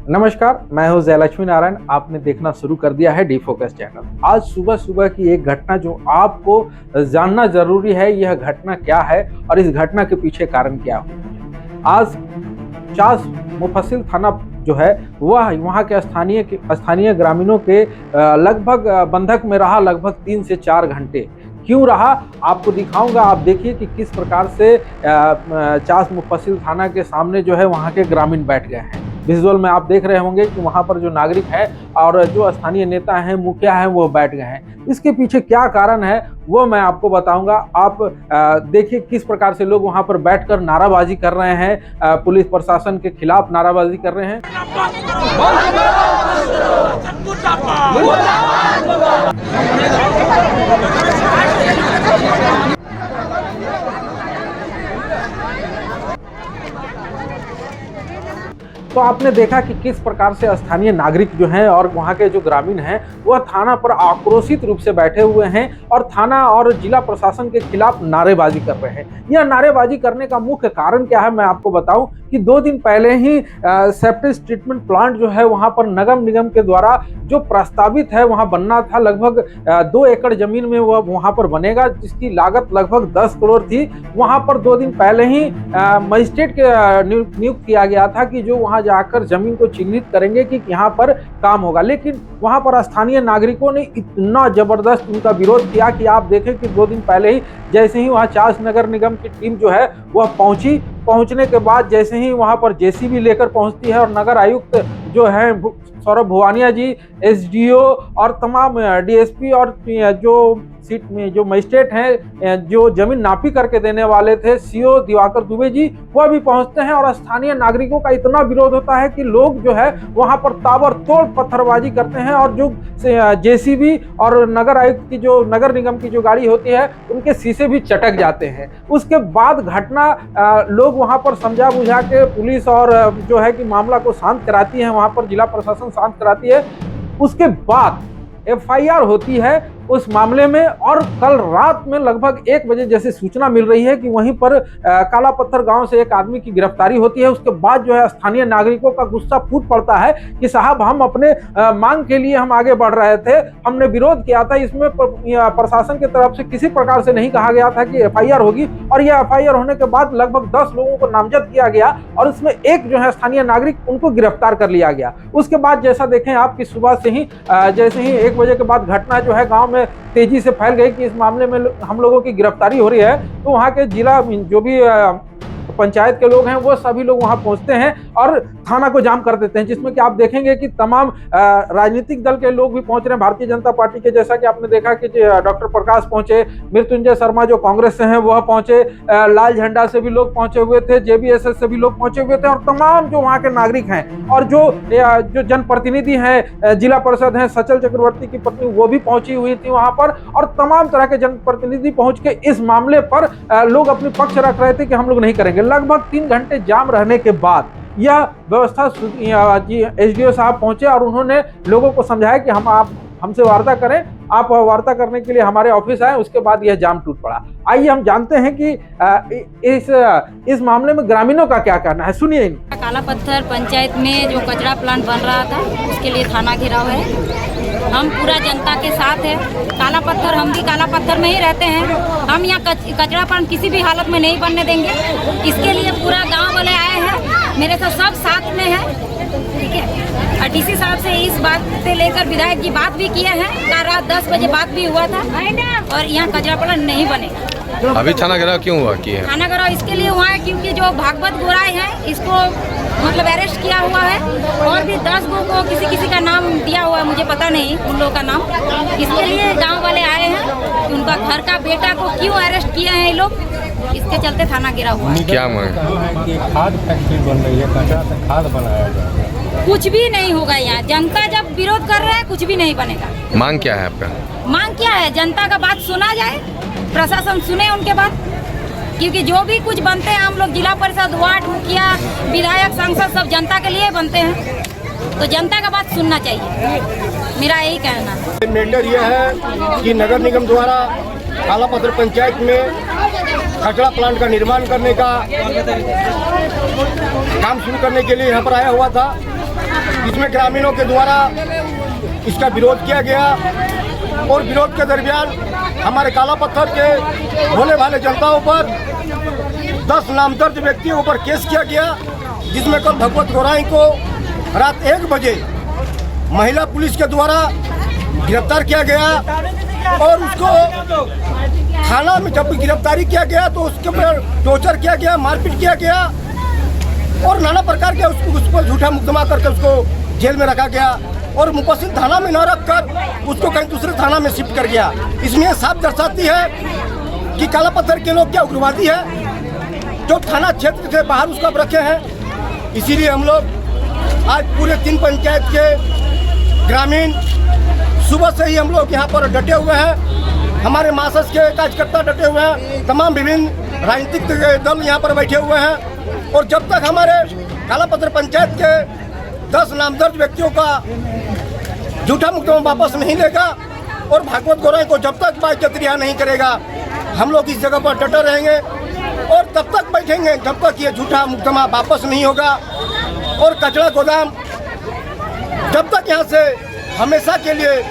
नमस्कार, मैं हूं जय लक्ष्मी नारायण। आपने देखना शुरू कर दिया है डी फोकस चैनल। आज सुबह सुबह की एक घटना जो आपको जानना जरूरी है, यह घटना क्या है और इस घटना के पीछे कारण क्या है। आज चास मुफस्सिल थाना जो है वह वहाँ के स्थानीय ग्रामीणों के लगभग बंधक में रहा, लगभग 3 से 4 घंटे। क्यों रहा, आपको दिखाऊंगा। आप देखिए कि किस प्रकार से चास मुफस्सिल थाना के सामने जो है वहाँ के ग्रामीण बैठ गए हैं। विजुअल में आप देख रहे होंगे कि वहाँ पर जो नागरिक है और जो स्थानीय नेता हैं, मुखिया हैं, वो बैठ गए हैं। इसके पीछे क्या कारण है वो मैं आपको बताऊंगा। आप देखिए किस प्रकार से लोग वहाँ पर बैठकर नाराबाजी कर रहे हैं, पुलिस प्रशासन के खिलाफ नाराबाजी कर रहे हैं। तो आपने देखा कि किस प्रकार से स्थानीय नागरिक जो हैं और वहाँ के जो ग्रामीण हैं वह थाना पर आक्रोशित रूप से बैठे हुए हैं और थाना और जिला प्रशासन के खिलाफ नारेबाजी कर रहे हैं। यह नारेबाजी करने का मुख्य कारण क्या है मैं आपको बताऊं कि 2 दिन पहले ही सेप्टिक ट्रीटमेंट प्लांट जो है वहाँ पर नगर निगम के द्वारा जो प्रस्तावित है वहाँ बनना था, लगभग 2 एकड़ जमीन में वह वहाँ पर बनेगा, जिसकी लागत लगभग 10 करोड़ थी। वहाँ पर 2 दिन पहले ही मजिस्ट्रेट के नियुक्त किया गया था कि जो वहाँ जाकर जमीन को चिन्हित करेंगे कि यहाँ पर काम होगा। लेकिन वहाँ पर स्थानीय नागरिकों ने इतना जबरदस्त उनका विरोध किया कि आप देखें कि 2 दिन पहले ही जैसे ही वहाँ चास नगर निगम की टीम जो है वह पहुंचने के बाद जैसे ही वहाँ पर जेसीबी लेकर पहुंचती है और नगर आयुक्त जो है सौरभ भुवानिया जी, एसडीओ और तमाम डीएसपी और जो सीट में जो मजिस्ट्रेट हैं, जो जमीन नापी करके देने वाले थे सीओ दिवाकर दुबे जी, वह भी पहुंचते हैं और स्थानीय नागरिकों का इतना विरोध होता है कि लोग जो है वहां पर ताबड़तोड़ पत्थरबाजी करते हैं और जो जेसीबी और नगर आयुक्त की जो नगर निगम की जो गाड़ी होती है उनके शीशे भी चटक जाते हैं। उसके बाद घटना लोग वहां पर समझा बुझा के पुलिस और जो है कि मामला को शांत कराती है, वहां पर जिला प्रशासन शांत कराती है। उसके बाद एफआईआर होती है उस मामले में और कल रात में लगभग 1 बजे जैसे सूचना मिल रही है कि वहीं पर काला पत्थर गांव से एक आदमी की गिरफ्तारी होती है। उसके बाद जो है स्थानीय नागरिकों का गुस्सा फूट पड़ता है कि साहब हम अपने मांग के लिए हम आगे बढ़ रहे थे, हमने विरोध किया था, इसमें प्रशासन की तरफ से किसी प्रकार से नहीं कहा गया था कि एफआईआर होगी और यह एफआईआर होने के बाद लगभग 10 लोगों को नामजद किया गया और उसमें एक जो है स्थानीय नागरिक उनको गिरफ्तार कर लिया गया। उसके बाद जैसा देखें आप कि सुबह से ही जैसे ही 1 बजे के बाद घटना जो है गाँव में तेजी से फैल गई कि इस मामले में हम लोगों की गिरफ्तारी हो रही है। तो वहाँ के जिला जो भी पंचायत के लोग हैं वो सभी लोग वहां पहुंचते हैं और थाना को जाम कर देते हैं, जिसमें कि आप देखेंगे कि तमाम राजनीतिक दल के लोग भी पहुंच रहे हैं। भारतीय जनता पार्टी के जैसा कि आपने देखा कि डॉक्टर प्रकाश पहुंचे, मृत्युंजय शर्मा जो कांग्रेस से हैं वह पहुंचे, लाल झंडा से भी लोग पहुंचे हुए थे, जेबीएसएस से भी लोग पहुंचे हुए थे और तमाम जो वहाँ के नागरिक हैं और जो जनप्रतिनिधि हैं, जिला परिषद है, सचल चक्रवर्ती की पत्नी वो भी पहुंची हुई थी वहां पर और तमाम तरह के जनप्रतिनिधि पहुंच के इस मामले पर लोग अपने पक्ष रख रहे थे कि हम लोग नहीं करेंगे। लगभग 3 घंटे जाम रहने के बाद यह व्यवस्था एसडीओ साहब पहुंचे और उन्होंने लोगों को समझाया कि आप हमसे वार्ता करें, आप वार्ता करने के लिए हमारे ऑफिस आए। उसके बाद यह जाम टूट पड़ा। आइए हम जानते हैं कि इस मामले में ग्रामीणों का क्या कहना है, सुनिए। काला पत्थर पंचायत में जो कचरा प्लांट बन रहा था उसके लिए थाना घेराव है। हम पूरा जनता के साथ है। काला पत्थर, हम भी काला पत्थर में ही रहते हैं। हम यहाँ कचरा प्लांट किसी भी हालत में नहीं बनने देंगे। इसके लिए पूरा गांव वाले आए हैं, मेरे साथ में है, ठीक है। और डीसी साहब से इस बात से लेकर विधायक जी बात भी किए हैं। कल रात 10 बजे बात भी हुआ था और यहाँ कचरा प्लांट नहीं बनेगा। अभी थाना घेराव क्यों हुआ? थाना घेराव इसके लिए हुआ है क्योंकि जो भागवत गोराई है इसको मतलब अरेस्ट किया हुआ है और भी 10 लोगों को किसी का नाम दिया हुआ है, मुझे पता नहीं उन लोगों का नाम। इसके लिए गांव वाले आए हैं कि उनका घर का बेटा को क्यों अरेस्ट किए हैं ये लोग, इसके चलते थाना घेराव हुआ है। क्या मांग? खाद फैक्ट्री बन रही है, कचरा से खाद बनाया जाएगा। कुछ भी नहीं होगा यहाँ। जनता जब विरोध कर रहे हैं कुछ भी नहीं बनेगा। मांग क्या है आपका? मांग क्या है, जनता का बात सुना जाए, प्रशासन सुने उनके बात, क्योंकि जो भी कुछ बनते हैं हम लोग जिला परिषद, वार्ड मुखिया, विधायक, सांसद सब जनता के लिए बनते हैं, तो जनता का बात सुनना चाहिए, मेरा यही कहना है। मैटर यह है कि नगर निगम द्वारा काला पत्थर पंचायत में कचरा प्लांट का निर्माण करने का काम शुरू करने के लिए यहाँ पर आया हुआ था इसमें ग्रामीणों के द्वारा इसका विरोध किया गया और विरोध के दरमियान हमारे काला पत्थर के भोले भाले जनताओं पर 10 नामदर्ज व्यक्तियों पर केस किया गया, जिसमें कल भगवत गोराई को रात 1 बजे महिला पुलिस के द्वारा गिरफ्तार किया गया और उसको थाना में जब गिरफ्तारी किया गया तो उसके ऊपर टॉर्चर किया गया, मारपीट किया गया और नाना प्रकार के उस पर झूठा मुकदमा करके उसको जेल में रखा गया और मुफस्सिल थाना में न रखकर उसको कहीं दूसरे थाना में शिफ्ट कर गया। इसमें यह साफ दर्शाती है कि काला पत्थर के लोग क्या उग्रवादी है जो थाना क्षेत्र से बाहर उसको रखे हैं। इसीलिए हम लोग आज पूरे 3 पंचायत के ग्रामीण सुबह से ही हम लोग यहाँ पर डटे हुए हैं। हमारे मासस के कार्यकर्ता डटे हुए हैं, तमाम विभिन्न राजनीतिक दल यहाँ पर बैठे हुए हैं और जब तक हमारे काला पत्थर पंचायत के 10 नामदर्ज व्यक्तियों का झूठा मुकदमा वापस नहीं लेगा और भागवत गोराई को जब तक बाइज्जत रिहा नहीं करेगा, हम लोग इस जगह पर डटे रहेंगे और तब तक बैठेंगे जब तक ये झूठा मुकदमा वापस नहीं होगा और कचरा गोदाम जब तक यहाँ से हमेशा के लिए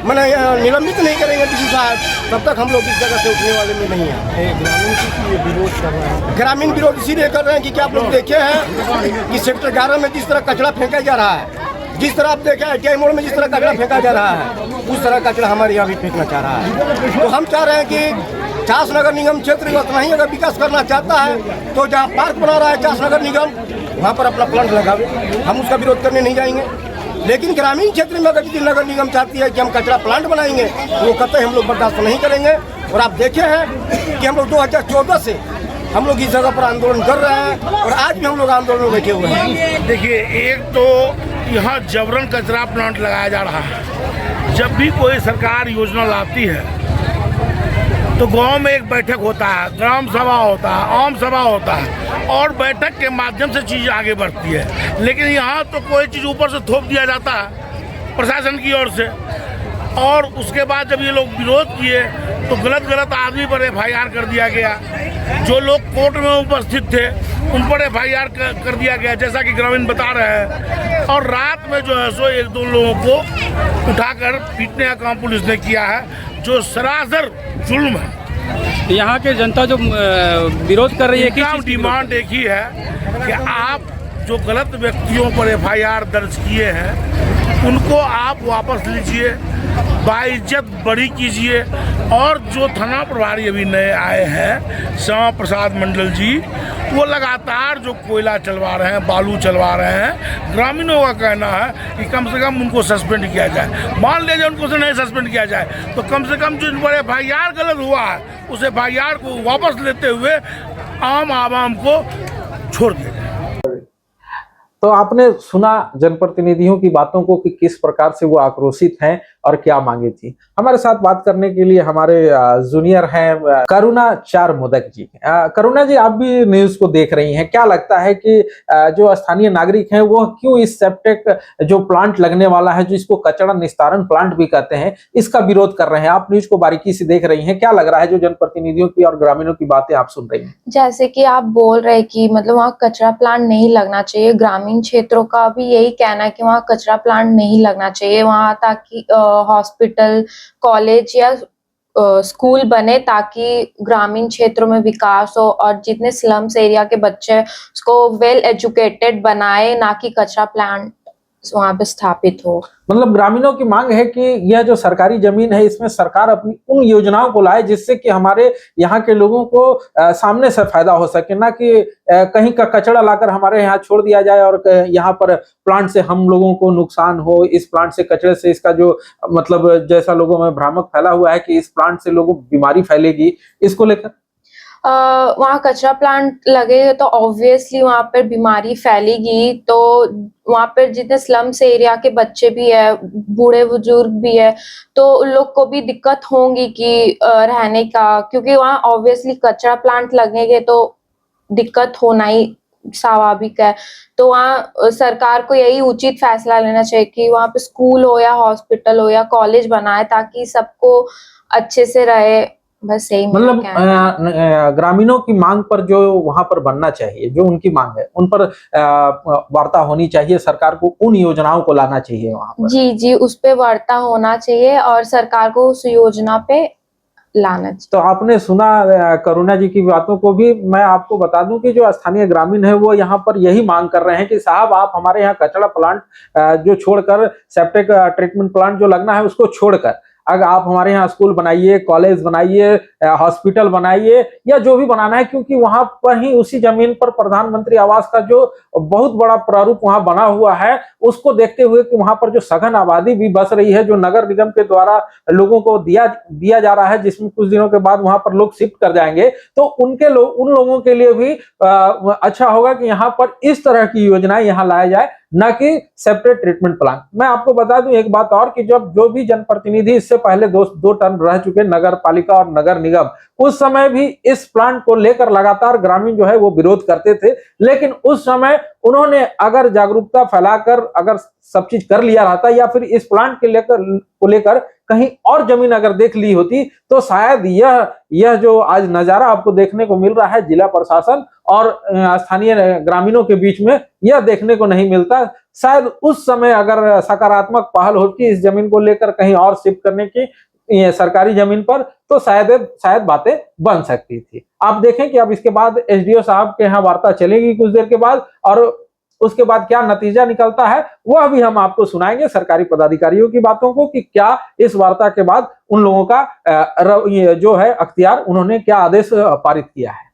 मैंने निलंबित नहीं करेंगे किसी साहब, तब तक हम लोग इस जगह से उठने वाले में नहीं है। ग्रामीण विरोध इसीलिए कर रहे हैं कि क्या आप लोग देखे हैं कि सेक्टर 11 में जिस तरह कचरा फेंका जा रहा है, जिस तरह आप देखें ITI मोड़ में जिस तरह कचरा फेंका जा रहा है, उस तरह कचरा हमारे यहाँ भी फेंकना चाह रहा है। तो हम चाह रहे हैं कि चास नगर निगम क्षेत्र में उतना ही अगर विकास करना चाहता है तो जहाँ पार्क बना रहा है चास नगर निगम, वहाँ पर अपना प्लांट लगावे, हम उसका विरोध करने नहीं जाएंगे। लेकिन ग्रामीण क्षेत्र में अगर यदि नगर निगम चाहती है कि हम कचरा प्लांट बनाएंगे तो वो कतई हम लोग बर्दाश्त नहीं करेंगे। और आप देखे हैं कि हम लोग 2014 से हम लोग इस जगह पर आंदोलन कर रहे हैं और आज भी हम लोग आंदोलन में बैठे हुए हैं। देखिए, एक तो यहाँ जबरन कचरा प्लांट लगाया जा रहा है। जब भी कोई सरकार योजना लाती है तो गांव में एक बैठक होता है, ग्राम सभा होता है, आम सभा होता है और बैठक के माध्यम से चीज़ आगे बढ़ती है। लेकिन यहाँ तो कोई चीज़ ऊपर से थोप दिया जाता है प्रशासन की ओर से और उसके बाद जब ये लोग विरोध किए तो गलत आदमी पर FIR कर दिया गया। जो लोग कोर्ट में उपस्थित थे उन पर FIR कर दिया गया, जैसा कि ग्रामीण बता रहे हैं। और रात में जो है सो 1-2 लोगों को उठाकर पीटने का काम पुलिस ने किया है, जो सरासर जुल्म है। यहाँ के जनता जो विरोध कर रही है कि डिमांड एक ही है कि आप जो गलत व्यक्तियों पर FIR दर्ज किए हैं उनको आप वापस लीजिए, बाइज्जत बरी कीजिए। और जो थाना प्रभारी अभी नए आए हैं श्यामा प्रसाद मंडल जी, वो लगातार जो कोयला चलवा रहे हैं, बालू चलवा रहे हैं, ग्रामीणों का कहना है कि कम से कम उनको सस्पेंड किया जाए। मान लीजिए उनको से नहीं सस्पेंड किया जाए तो कम से कम जो इन पर FIR गलत हुआ है उस FIR को वापस लेते हुए आम आवाम को छोड़ दिया जाए। तो आपने सुना जनप्रतिनिधियों की बातों को कि किस प्रकार से वो आक्रोशित हैं और क्या मांगे थी। हमारे साथ बात करने के लिए हमारे जूनियर हैं करुणा चार मोदक जी। करुणा जी, आप भी न्यूज को देख रही हैं, क्या लगता है कि जो स्थानीय नागरिक हैं वो क्यों इस सेप्टिक जो प्लांट लगने वाला है, जो इसको कचरा निस्तारण प्लांट भी कहते हैं, इसका विरोध कर रहे हैं? आप न्यूज को बारीकी से देख रही हैं, क्या लग रहा है जो जनप्रतिनिधियों की और ग्रामीणों की बातें आप सुन रही हैं? जैसे कि आप बोल रहे कि मतलब वहाँ कचरा प्लांट नहीं लगना चाहिए, ग्रामीण क्षेत्रों का भी यही कहना है कि वहाँ कचरा प्लांट नहीं लगना चाहिए वहाँ, ताकि हॉस्पिटल, कॉलेज या स्कूल बने ताकि ग्रामीण क्षेत्रों में विकास हो और जितने स्लम्स एरिया के बच्चे उसको वेल एजुकेटेड बनाए, ना कि कचरा प्लांट वहां पे स्थापित हो। मतलब ग्रामीणों की मांग है कि यह जो सरकारी जमीन है इसमें सरकार अपनी उन योजनाओं को लाए जिससे कि हमारे यहाँ के लोगों को सामने से फायदा हो सके, ना कि कहीं का कचरा लाकर हमारे यहाँ छोड़ दिया जाए और यहाँ पर प्लांट से हम लोगों को नुकसान हो। इस प्लांट से, कचरे से इसका जो मतलब जैसा लोगों में भ्रामक फैला हुआ है कि इस प्लांट से लोगों को बीमारी फैलेगी, इसको लेकर वहाँ कचरा प्लांट लगेगा तो ऑब्वियसली वहाँ पर बीमारी फैलेगी। तो वहाँ पर जितने स्लम्स एरिया के बच्चे भी है, बूढ़े बुजुर्ग भी है, तो उन लोग को भी दिक्कत होंगी कि रहने का, क्योंकि वहाँ ऑब्वियसली कचरा प्लांट लगेंगे तो दिक्कत होना ही स्वाभाविक है। तो वहाँ सरकार को यही उचित फैसला लेना चाहिए कि वहाँ पे स्कूल हो या हॉस्पिटल हो या कॉलेज बनाए ताकि सबको अच्छे से रहे बस यही मेरा मतलब कहना है। ग्रामीणों की मांग पर जो वहां पर बनना चाहिए, जो उनकी मांग है उन पर वार्ता होनी चाहिए, सरकार को उन योजनाओं को लाना चाहिए वहां पर। जी जी, उस पे वार्ता होना चाहिए और सरकार को उस योजना पे लाना चाहिए। तो आपने सुना करुणा जी की बातों को भी। मैं आपको बता दूं कि जो स्थानीय ग्रामीण है वो यहाँ पर यही मांग कर रहे हैं कि साहब आप हमारे यहाँ कचरा प्लांट जो छोड़कर, सेप्टिक ट्रीटमेंट प्लांट जो लगना है उसको छोड़कर, अगर आप हमारे यहाँ स्कूल बनाइए, कॉलेज बनाइए, हॉस्पिटल बनाइए या जो भी बनाना है, क्योंकि वहां पर ही उसी जमीन पर प्रधानमंत्री आवास का जो बहुत बड़ा प्रारूप वहां बना हुआ है, उसको देखते हुए कि वहां पर जो सघन आबादी भी बस रही है, जो नगर निगम के द्वारा लोगों को दिया जा रहा है, जिसमें कुछ दिनों के बाद वहां पर लोग शिफ्ट कर जाएंगे, तो उन लोगों के लिए भी अच्छा होगा कि यहाँ पर इस तरह की योजनाएं यहाँ लाया जाए, न कि सेपरेट ट्रीटमेंट प्लांट। मैं आपको बता दूं एक बात और कि जब जो भी जनप्रतिनिधि इससे पहले दो टर्म रह चुके नगर पालिका और नगर निगम, उस समय भी इस प्लांट को लेकर लगातार ग्रामीण जो है वो विरोध करते थे, लेकिन उस समय उन्होंने अगर जागरूकता फैलाकर अगर सब चीज कर लिया रहता या फिर इस प्लांट को लेकर कहीं और जमीन अगर देख ली होती, तो शायद यह जो आज नजारा आपको देखने को मिल रहा है जिला प्रशासन और स्थानीय ग्रामीणों के बीच में, यह देखने को नहीं मिलता। शायद उस समय अगर सकारात्मक पहल होती इस जमीन को लेकर कहीं और शिफ्ट करने की सरकारी जमीन पर, तो शायद बातें बन सकती थी। आप देखें कि अब इसके बाद एसडीओ साहब के यहाँ वार्ता चलेगी कुछ देर के बाद, और उसके बाद क्या नतीजा निकलता है वह भी हम आपको सुनाएंगे, सरकारी पदाधिकारियों की बातों को, कि क्या इस वार्ता के बाद उन लोगों का जो है अख्तियार, उन्होंने क्या आदेश पारित किया है।